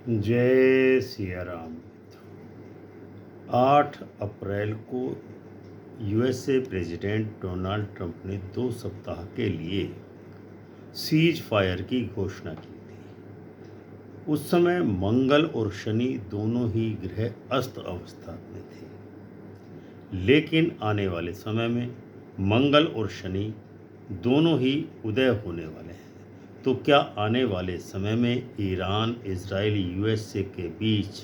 जय सिया राम। 8 अप्रैल को USA president Donald Trump ने 2 सप्ताह के लिए सीज फायर की घोषणा की थी। उस समय मंगल और शनि दोनों ही ग्रह अस्त अवस्था में थे, लेकिन आने वाले समय में मंगल और शनि दोनों ही उदय होने वाले हैं। तो क्या आने वाले समय में ईरान, इजराइल, यूएसए के बीच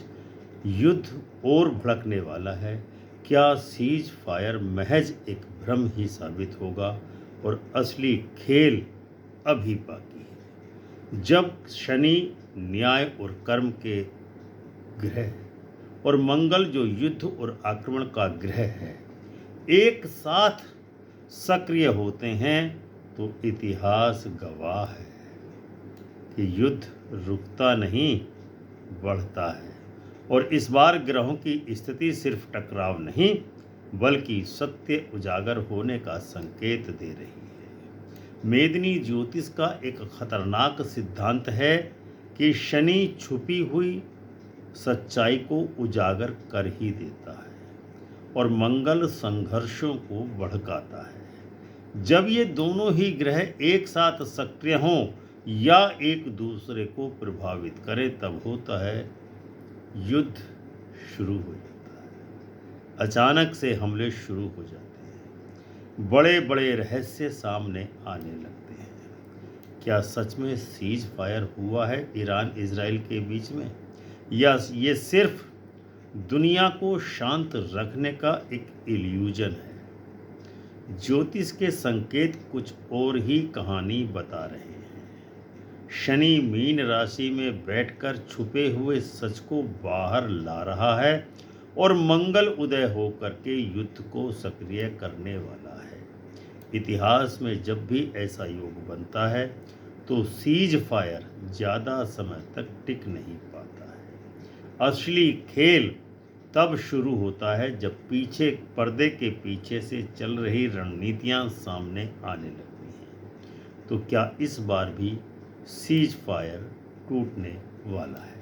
युद्ध और भड़कने वाला है? क्या सीज फायर महज एक भ्रम ही साबित होगा और असली खेल अभी बाकी है? जब शनि न्याय और कर्म के ग्रह और मंगल जो युद्ध और आक्रमण का ग्रह है एक साथ सक्रिय होते हैं, तो इतिहास गवाह है कि युद्ध रुकता नहीं, बढ़ता है। और इस बार ग्रहों की स्थिति सिर्फ टकराव नहीं, बल्कि सत्य उजागर होने का संकेत दे रही है। मेदिनी ज्योतिष का एक खतरनाक सिद्धांत है कि शनि छुपी हुई सच्चाई को उजागर कर ही देता है और मंगल संघर्षों को भड़काता है। जब ये दोनों ही ग्रह एक साथ सक्रिय हों या एक दूसरे को प्रभावित करें, तब होता है युद्ध शुरू हो जाता है। अचानक से हमले शुरू हो जाते हैं, बड़े बड़े रहस्य सामने आने लगते हैं। क्या सच में सीज फायर हुआ है ईरान इजराइल के बीच में, या ये सिर्फ दुनिया को शांत रखने का एक इल्यूजन है? ज्योतिष के संकेत कुछ और ही कहानी बता रहे हैं। शनि मीन राशि में बैठकर छुपे हुए सच को बाहर ला रहा है और मंगल उदय होकर के युद्ध को सक्रिय करने वाला है। इतिहास में जब भी ऐसा योग बनता है तो सीज फायर ज़्यादा समय तक टिक नहीं पाता है। असली खेल तब शुरू होता है जब पीछे पर्दे के पीछे से चल रही रणनीतियां सामने आने लगती हैं। तो क्या इस बार भी सीज फायर टूटने वाला है,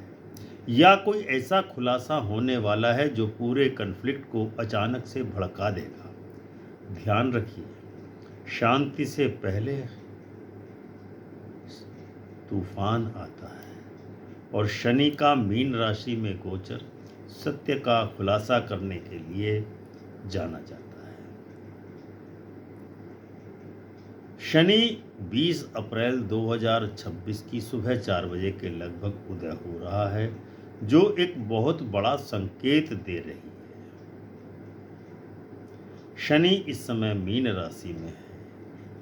या कोई ऐसा खुलासा होने वाला है जो पूरे कन्फ्लिक्ट को अचानक से भड़का देगा? ध्यान रखिए, शांति से पहले तूफान आता है और शनि का मीन राशि में गोचर सत्य का खुलासा करने के लिए जाना जाता है। शनि 20 अप्रैल 2026 की सुबह 4 बजे के लगभग उदय हो रहा है, जो एक बहुत बड़ा संकेत दे रही है। शनि इस समय मीन राशि में है।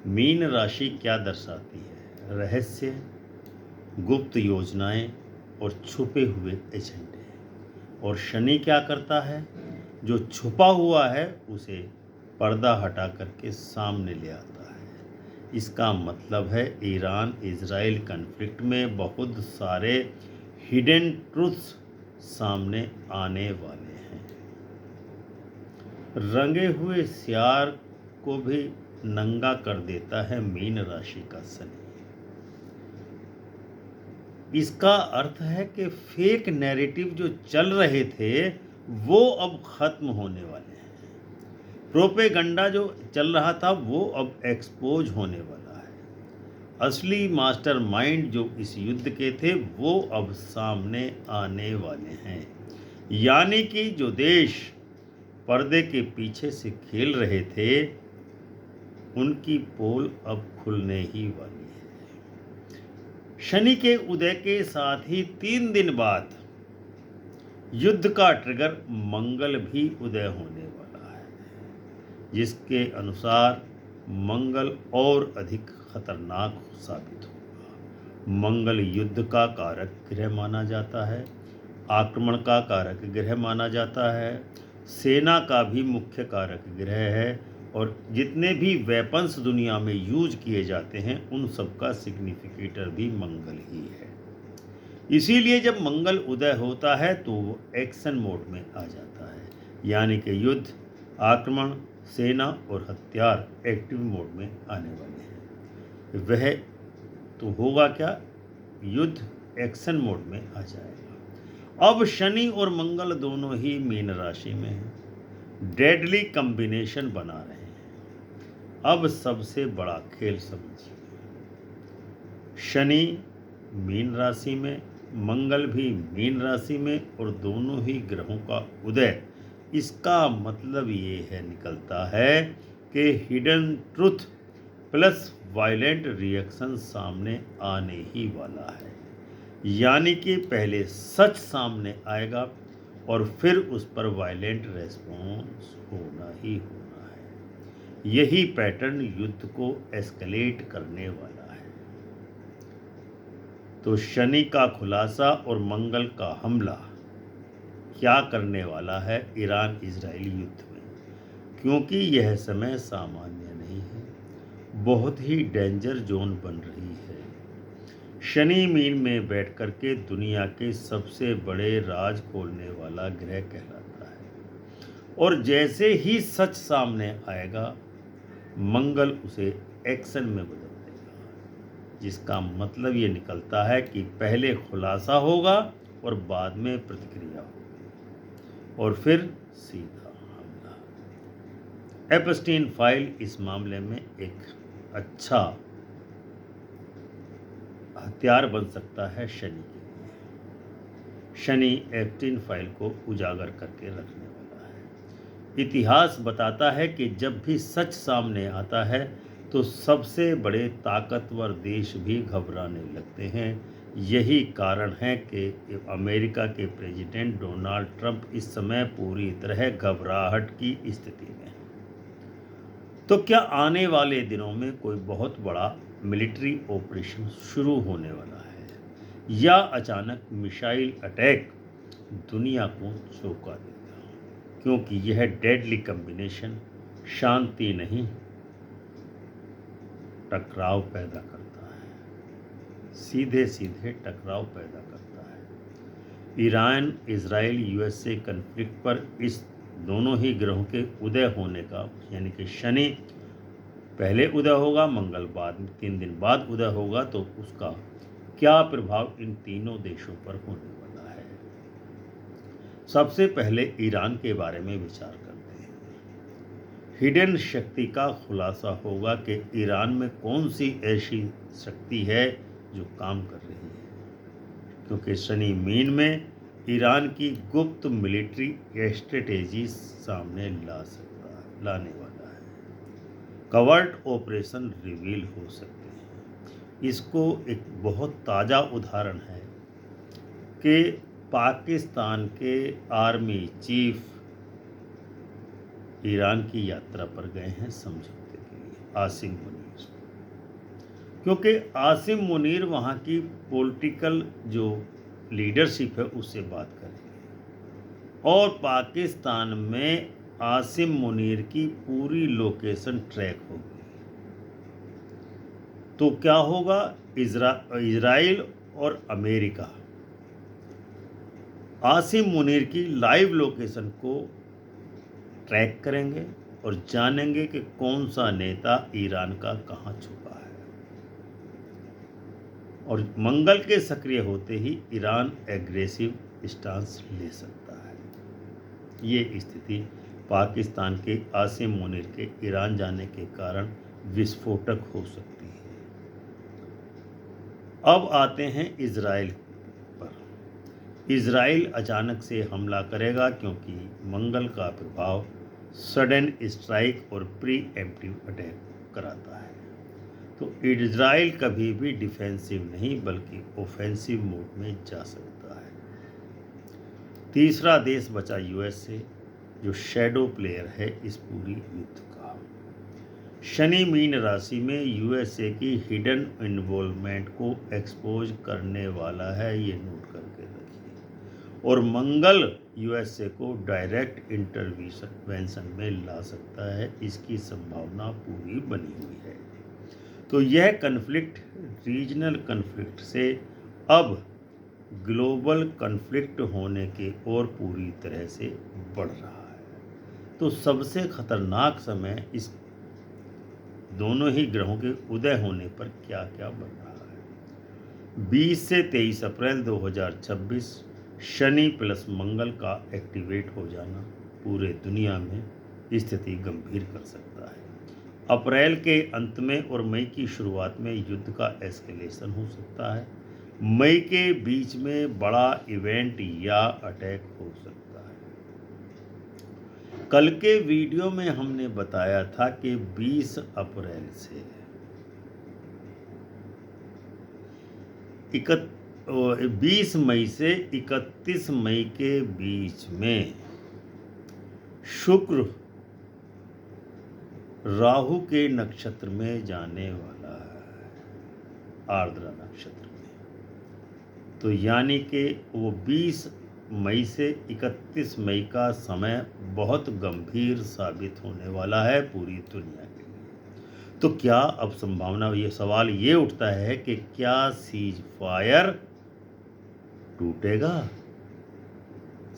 मीन राशि क्या दर्शाती है? रहस्य, गुप्त योजनाएं और छुपे हुए एजेंडे। और शनि क्या करता है? जो छुपा हुआ है उसे पर्दा हटा करके सामने ले आता है। इसका मतलब है ईरान इजराइल कन्फ्लिक्ट में बहुत सारे हिडन ट्रूथ्स सामने आने वाले हैं। रंगे हुए सियार को भी नंगा कर देता है मीन राशि का शनि। इसका अर्थ है कि फेक नैरेटिव जो चल रहे थे वो अब खत्म होने वाले हैं। प्रोपेगंडा जो चल रहा था वो अब एक्सपोज होने वाला है। असली मास्टरमाइंड जो इस युद्ध के थे वो अब सामने आने वाले हैं। यानी कि जो देश पर्दे के पीछे से खेल रहे थे उनकी पोल अब खुलने ही वाली है। शनि के उदय के साथ ही 3 दिन बाद युद्ध का ट्रिगर मंगल भी उदय होने वाला है, जिसके अनुसार मंगल और अधिक खतरनाक साबित होगा। मंगल युद्ध का कारक ग्रह माना जाता है, आक्रमण का कारक ग्रह माना जाता है, सेना का भी मुख्य कारक ग्रह है, और जितने भी वेपन्स दुनिया में यूज किए जाते हैं उन सब का सिग्निफिकेटर भी मंगल ही है। इसीलिए जब मंगल उदय होता है तो वो एक्शन मोड में आ जाता है, यानी कि युद्ध, आक्रमण, सेना और हथियार एक्टिव मोड में आने वाले हैं। वह तो होगा क्या? युद्ध एक्शन मोड में आ जाएगा। अब शनि और मंगल दोनों ही मीन राशि में हैं, डेडली कॉम्बिनेशन बना रहे हैं। अब सबसे बड़ा खेल समझिए, शनि मीन राशि में, मंगल भी मीन राशि में, और दोनों ही ग्रहों का उदय, इसका मतलब ये है निकलता है कि hidden truth plus violent reaction सामने आने ही वाला है। यानी कि पहले सच सामने आएगा और फिर उस पर वायलेंट रेस्पॉन्स होना ही होना है। यही पैटर्न युद्ध को एस्केलेट करने वाला है। तो शनि का खुलासा और मंगल का हमला क्या करने वाला है ईरान इजराइल युद्ध में, क्योंकि यह समय सामान्य नहीं है, बहुत ही डेंजर जोन बन रही है। शनि मीन में बैठ करके दुनिया के सबसे बड़े राज खोलने वाला ग्रह कहलाता है, और जैसे ही सच सामने आएगा मंगल उसे एक्शन में बदल देगा, जिसका मतलब ये निकलता है कि पहले खुलासा होगा और बाद में प्रतिक्रिया होगी और फिर सीधा हमला। एप्स्टीन फाइल इस मामले में एक अच्छा हथियार बन सकता है शनि के लिए। शनि एप्स्टीन फाइल को उजागर करके रखने वाला है। इतिहास बताता है कि जब भी सच सामने आता है तो सबसे बड़े ताकतवर देश भी घबराने लगते हैं। यही कारण है कि अमेरिका के प्रेसिडेंट डोनाल्ड ट्रंप इस समय पूरी तरह घबराहट की स्थिति में है। तो क्या आने वाले दिनों में कोई बहुत बड़ा मिलिट्री ऑपरेशन शुरू होने वाला है, या अचानक मिसाइल अटैक दुनिया को चौंका देगा? क्योंकि यह डेडली कॉम्बिनेशन शांति नहीं, टकराव पैदा करता है, सीधे सीधे टकराव पैदा करता है। ईरान इजराइल यूएसए कन्फ्लिक्ट पर इस दोनों ही ग्रहों के उदय होने का, यानी कि शनि पहले उदय होगा, मंगल बाद 3 दिन बाद उदय होगा, तो उसका क्या प्रभाव इन तीनों देशों पर होने वाला है। सबसे पहले ईरान के बारे में विचार करते हैं। हिडन शक्ति का खुलासा होगा कि ईरान में कौन सी ऐसी शक्ति है जो काम कर रही है, क्योंकि शनि मीन में ईरान की गुप्त मिलिट्री स्ट्रेटेजी सामने लाने वाला है। कवर्ट ऑपरेशन रिवील हो सकते हैं। इसको एक बहुत ताज़ा उदाहरण है कि पाकिस्तान के आर्मी चीफ ईरान की यात्रा पर गए हैं समझौते के लिए, आसिम मुनीर, क्योंकि आसिम मुनीर वहाँ की पॉलिटिकल जो लीडरशिप है उससे बात करेंगे, और पाकिस्तान में आसिम मुनीर की पूरी लोकेशन ट्रैक होगी। तो क्या होगा, इजराइल और अमेरिका आसिम मुनीर की लाइव लोकेशन को ट्रैक करेंगे और जानेंगे कि कौन सा नेता ईरान का कहाँ छुपा है। और मंगल के सक्रिय होते ही ईरान एग्रेसिव स्टांस ले सकता है। ये स्थिति पाकिस्तान के आसिम मुनीर के ईरान जाने के कारण विस्फोटक हो सकती है। अब आते हैं इजराइल पर। इजराइल अचानक से हमला करेगा, क्योंकि मंगल का प्रभाव सडन स्ट्राइक और प्री एम्प्टिव अटैक कराता है। तो इजराइल कभी भी डिफेंसिव नहीं बल्कि ऑफेंसिव मोड में जा सकता है। तीसरा देश बचा यूएसए, जो शैडो प्लेयर है इस पूरी युद्ध का। शनि मीन राशि में यूएसए की हिडन इन्वॉल्वमेंट को एक्सपोज करने वाला है, ये नोट करके रखिए। और मंगल यूएसए को डायरेक्ट इंटरवेंशन में ला सकता है, इसकी संभावना पूरी बनी हुई है। तो यह कन्फ्लिक्ट रीजनल कन्फ्लिक्ट से अब ग्लोबल कन्फ्लिक्ट होने के और पूरी तरह से बढ़ रहा है। तो सबसे खतरनाक समय इस दोनों ही ग्रहों के उदय होने पर क्या क्या बन रहा है। 20 से 23 अप्रैल 2026 शनि प्लस मंगल का एक्टिवेट हो जाना पूरे दुनिया में स्थिति गंभीर कर सकता है। अप्रैल के अंत में और मई की शुरुआत में युद्ध का एस्केलेशन हो सकता है। मई के बीच में बड़ा इवेंट या अटैक हो सकता है। कल के वीडियो में हमने बताया था कि 20 अप्रैल से 20 मई से 31 मई के बीच में शुक्र राहु के नक्षत्र में जाने वाला है, आर्द्रा नक्षत्र में। तो यानी कि वो 20 मई से 31 मई का समय बहुत गंभीर साबित होने वाला है पूरी दुनिया के लिए। तो क्या अब संभावना, ये सवाल ये उठता है कि क्या सीज फायर टूटेगा?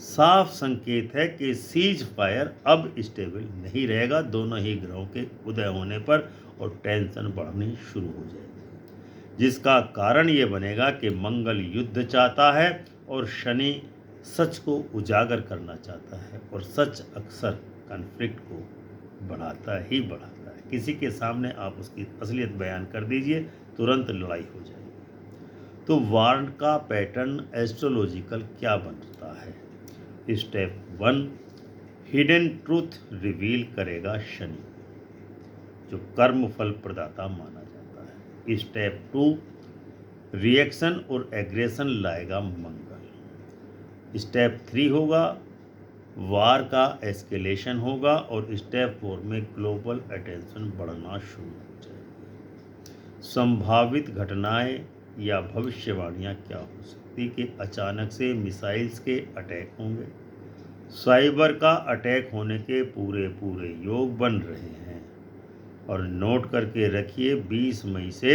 साफ संकेत है कि सीज फायर अब स्टेबल नहीं रहेगा दोनों ही ग्रहों के उदय होने पर, और टेंशन बढ़नी शुरू हो जाएगी, जिसका कारण ये बनेगा कि मंगल युद्ध चाहता है और शनि सच को उजागर करना चाहता है, और सच अक्सर कॉन्फ्लिक्ट को बढ़ाता है। किसी के सामने आप उसकी असलियत बयान कर दीजिए, तुरंत लड़ाई हो जाएगी। तो वार का पैटर्न एस्ट्रोलॉजिकल क्या बनता है? स्टेप 1, हिडन ट्रूथ रिवील करेगा शनि, जो कर्म फल प्रदाता माना जाता है। स्टेप 2, रिएक्शन और एग्रेशन लाएगा मंगल। स्टेप 3 होगा वार का एस्केलेशन होगा, और स्टेप 4 में ग्लोबल अटेंशन बढ़ना शुरू हो जाएगी। संभावित घटनाएं या भविष्यवाणियां क्या हो सकती कि अचानक से मिसाइल्स के अटैक होंगे, साइबर का अटैक होने के पूरे योग बन रहे हैं। और नोट करके रखिए 20 मई से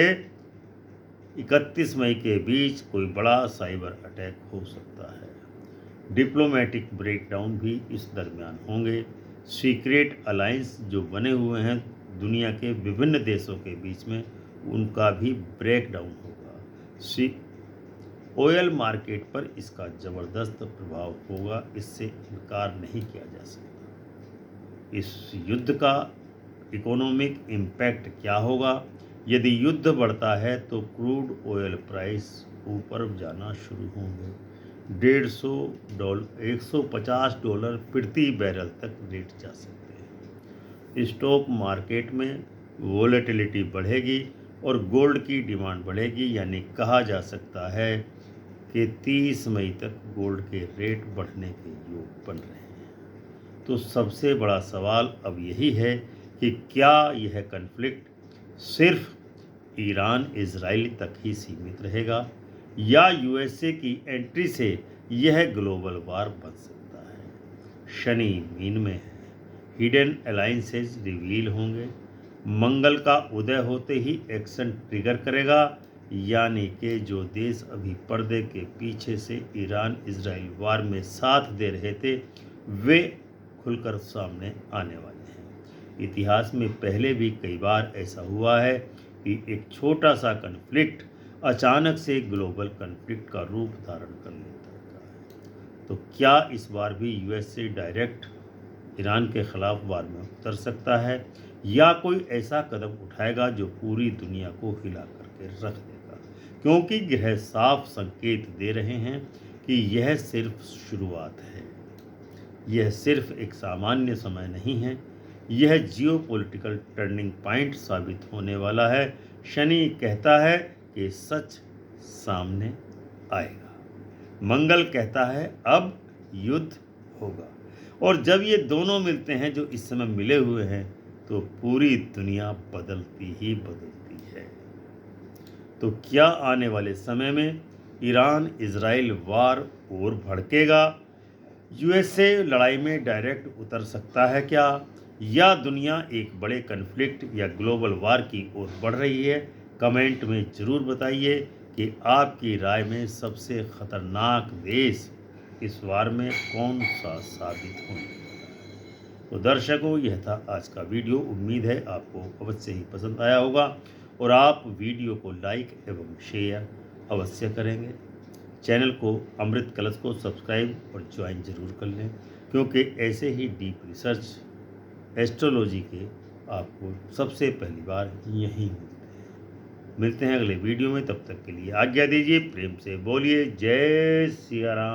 31 मई के बीच कोई बड़ा साइबर अटैक हो सकता है। डिप्लोमेटिक ब्रेकडाउन भी इस दरमियान होंगे। सीक्रेट अलायंस जो बने हुए हैं दुनिया के विभिन्न देशों के बीच में, उनका भी ब्रेकडाउन होगा। ऑयल मार्केट पर इसका ज़बरदस्त प्रभाव होगा, इससे इनकार नहीं किया जा सकता। इस युद्ध का इकोनॉमिक इम्पैक्ट क्या होगा? यदि युद्ध बढ़ता है तो क्रूड ऑयल प्राइस ऊपर जाना शुरू होंगे। $150 $150 प्रति बैरल तक रेट जा सकते हैं। स्टॉक मार्केट में वोलेटिलिटी बढ़ेगी और गोल्ड की डिमांड बढ़ेगी, यानी कहा जा सकता है कि 30 मई तक गोल्ड के रेट बढ़ने के योग बन रहे हैं। तो सबसे बड़ा सवाल अब यही है कि क्या यह कन्फ्लिक्ट सिर्फ ईरान इजराइल तक ही सीमित रहेगा, या यूएसए की एंट्री से यह ग्लोबल वार बन सकता है। शनि मीन में है, हिडन अलायंसेज रिवील होंगे, मंगल का उदय होते ही एक्शन ट्रिगर करेगा, यानी कि जो देश अभी पर्दे के पीछे से ईरान इजराइल वार में साथ दे रहे थे वे खुलकर सामने आने वाले हैं। इतिहास में पहले भी कई बार ऐसा हुआ है कि एक छोटा सा कन्फ्लिक्ट अचानक से ग्लोबल कन्फ्लिक्ट का रूप धारण कर लेता है। तो क्या इस बार भी यूएसए डायरेक्ट ईरान के खिलाफ वार में उतर सकता है, या कोई ऐसा कदम उठाएगा जो पूरी दुनिया को हिला करके रख देगा? क्योंकि ग्रह साफ संकेत दे रहे हैं कि यह सिर्फ शुरुआत है, यह सिर्फ एक सामान्य समय नहीं है, यह जियोपॉलिटिकल टर्निंग पॉइंट साबित होने वाला है। शनि कहता है कि सच सामने आएगा, मंगल कहता है अब युद्ध होगा, और जब ये दोनों मिलते हैं जो इस समय मिले हुए हैं तो पूरी दुनिया बदलती ही बदलती है। तो क्या आने वाले समय में ईरान इजराइल वार और भड़केगा? यूएसए लड़ाई में डायरेक्ट उतर सकता है क्या, या दुनिया एक बड़े कन्फ्लिक्ट या ग्लोबल वार की ओर बढ़ रही है? कमेंट में ज़रूर बताइए कि आपकी राय में सबसे खतरनाक देश इस वार में कौन सा साबित होने वाला है। तो दर्शकों, यह था आज का वीडियो। उम्मीद है आपको अवश्य ही पसंद आया होगा और आप वीडियो को लाइक एवं शेयर अवश्य करेंगे। चैनल को अमृत कलश को सब्सक्राइब और ज्वाइन जरूर कर लें, क्योंकि ऐसे ही डीप रिसर्च एस्ट्रोलॉजी के आपको सबसे पहली बार यहीं मिलते हैं अगले वीडियो में। तब तक के लिए आज्ञा दीजिए। प्रेम से बोलिए जय सिया राम।